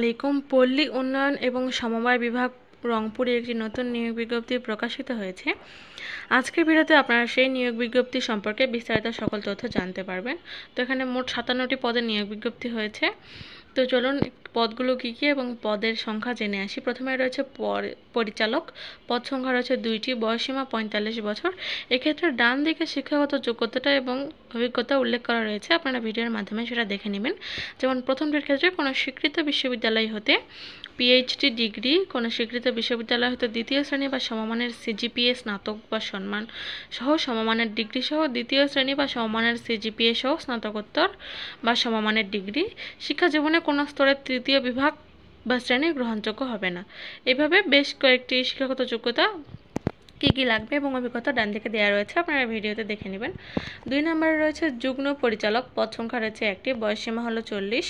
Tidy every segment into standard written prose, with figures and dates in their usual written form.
আলাইকুম। পল্লী উন্নয়ন এবং সমবায় বিভাগ রংপুরে একটি নতুন নিয়োগ বিজ্ঞপ্তি প্রকাশিত হয়েছে। আজকের ভিডিওতে আপনারা সেই নিয়োগ বিজ্ঞপ্তি সম্পর্কে বিস্তারিত সকল তথ্য জানতে পারবেন। তো এখানে মোট 57টি পদের নিয়োগ বিজ্ঞপ্তি হয়েছে। তো চলুন পদগুলো কী কী এবং পদের সংখ্যা জেনে আসি। প্রথমে রয়েছে পরিচালক, পদ সংখ্যা রয়েছে 2টি, বয়সসীমা 45 বছর। এক্ষেত্রে ডান দিকে শিক্ষাগত যোগ্যতাটা এবং অভিজ্ঞতা উল্লেখ করা রয়েছে, আপনারা ভিডিওর মাধ্যমে সেটা দেখে নেবেন। যেমন প্রথমটির ক্ষেত্রে কোনো স্বীকৃত বিশ্ববিদ্যালয় হতে পিএইচডি ডিগ্রি, কোনো স্বীকৃত বিশ্ববিদ্যালয় হতে দ্বিতীয় শ্রেণী বা সমমানের সিজিপিএ স্নাতক বা সম্মান সহ সমমানের ডিগ্রি সহ দ্বিতীয় শ্রেণী বা সমমানের সিজিপিএ সহ স্নাতকোত্তর বা সমমানের ডিগ্রি। শিক্ষা জীবনে কোনো স্তরের তৃতীয় বিভাগ বা শ্রেণী গ্রহণযোগ্য হবে না। এভাবে বেশ কয়েকটি শিক্ষাগত যোগ্যতা কী কী লাগবে এবং অভিজ্ঞতা ডান দিকে দেওয়া রয়েছে, আপনারা ভিডিওতে দেখে নেবেন। 2 নম্বরে রয়েছে যুগ্ম পরিচালক, পদ সংখ্যা রয়েছে 1টি, বয়সসীমা হলো 40।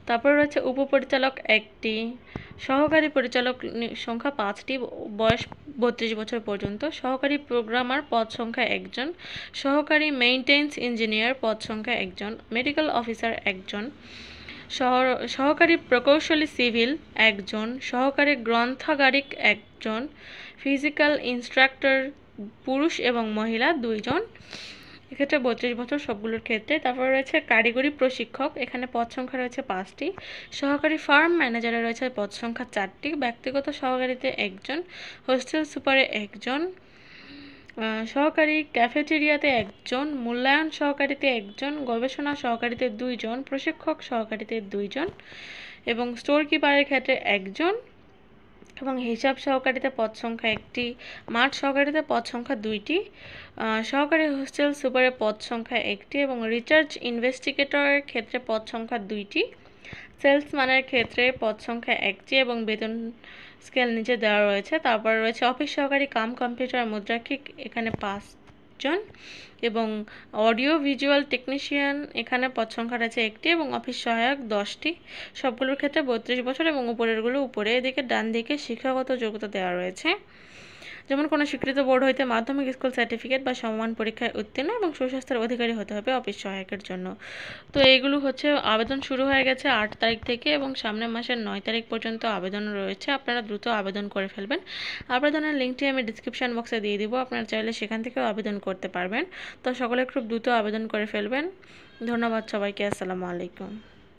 তারপরে রয়েছে উপপরিচালক 1টি, সহকারী পরিচালক সংখ্যা 5টি, বয়স 32 বছর পর্যন্ত। সহকারী প্রোগ্রামার পদ সংখ্যা 1জন, সহকারী মেইনটেন্স ইঞ্জিনিয়ার পদ সংখ্যা 1জন, মেডিকেল অফিসার 1জন, সহকারী প্রকৌশলী সিভিল 1জন, সহকারী গ্রন্থাগারিক 1জন, ফিজিক্যাল ইনস্ট্রাক্টর পুরুষ এবং মহিলা 2জন, এক্ষেত্রে 32 বছর সবগুলোর ক্ষেত্রে। তারপর রয়েছে কারিগরি প্রশিক্ষক, এখানে পদ সংখ্যা রয়েছে 5টি, সহকারী ফার্ম ম্যানেজারে রয়েছে পদ সংখ্যা 4টি, ব্যক্তিগত সহকারীতে 1জন, হোস্টেল সুপারে 1জন, সহকারী ক্যাফেটেরিয়াতে 1জন, মূল্যায়ন সহকারীতে 1জন, গবেষণা সহকারীতে 2জন, প্রশিক্ষক সহকারীতে 2জন এবং স্টোর কিপারের ক্ষেত্রে 1জন এবং হিসাব সহকারীতে পদ সংখ্যা 1টি, মাঠ সহকারীতে পদ সংখ্যা 2টি, সহকারী হোস্টেল সুপারে পদ সংখ্যা 1টি এবং রিসার্চ ইনভেস্টিগেটরের ক্ষেত্রে পদ সংখ্যা 2টি, সেলসম্যানের ক্ষেত্রে পদ সংখ্যা 1টি এবং বেতন স্কেল নিচে দেওয়া রয়েছে। তারপর রয়েছে অফিস সহকারী কাম কম্পিউটার মুদ্রাক্ষিক, এখানে 5জন এবং অডিও ভিজুয়াল টেকনিশিয়ান, এখানে পদ সংখ্যা রয়েছে 1টি এবং অফিস সহায়ক 10টি। সবগুলোর ক্ষেত্রে 32 বছর এবং উপরেরগুলো উপরে, এদিকে ডান দিকে শিক্ষাগত যোগ্যতা দেওয়া রয়েছে, যেমন কোনো স্বীকৃত বোর্ড হইতে মাধ্যমিক স্কুল সার্টিফিকেট বা সমমান পরীক্ষায় উত্তীর্ণ এবং সুস্বাস্থ্যের অধিকারী হতে হবে অফিস সহায়কের জন্য। তো এইগুলো হচ্ছে, আবেদন শুরু হয়ে গেছে 8 তারিখ থেকে এবং সামনের মাসের 9 তারিখ পর্যন্ত আবেদন রয়েছে, আপনারা দ্রুত আবেদন করে ফেলবেন। আবেদনের লিঙ্কটি আমি ডিসক্রিপশন বক্সে দিয়ে দিব, আপনারা চাইলে সেখান থেকেও আবেদন করতে পারবেন। তো সকলে খুব দ্রুত আবেদন করে ফেলবেন। ধন্যবাদ সবাইকে। আসসালামু আলাইকুম।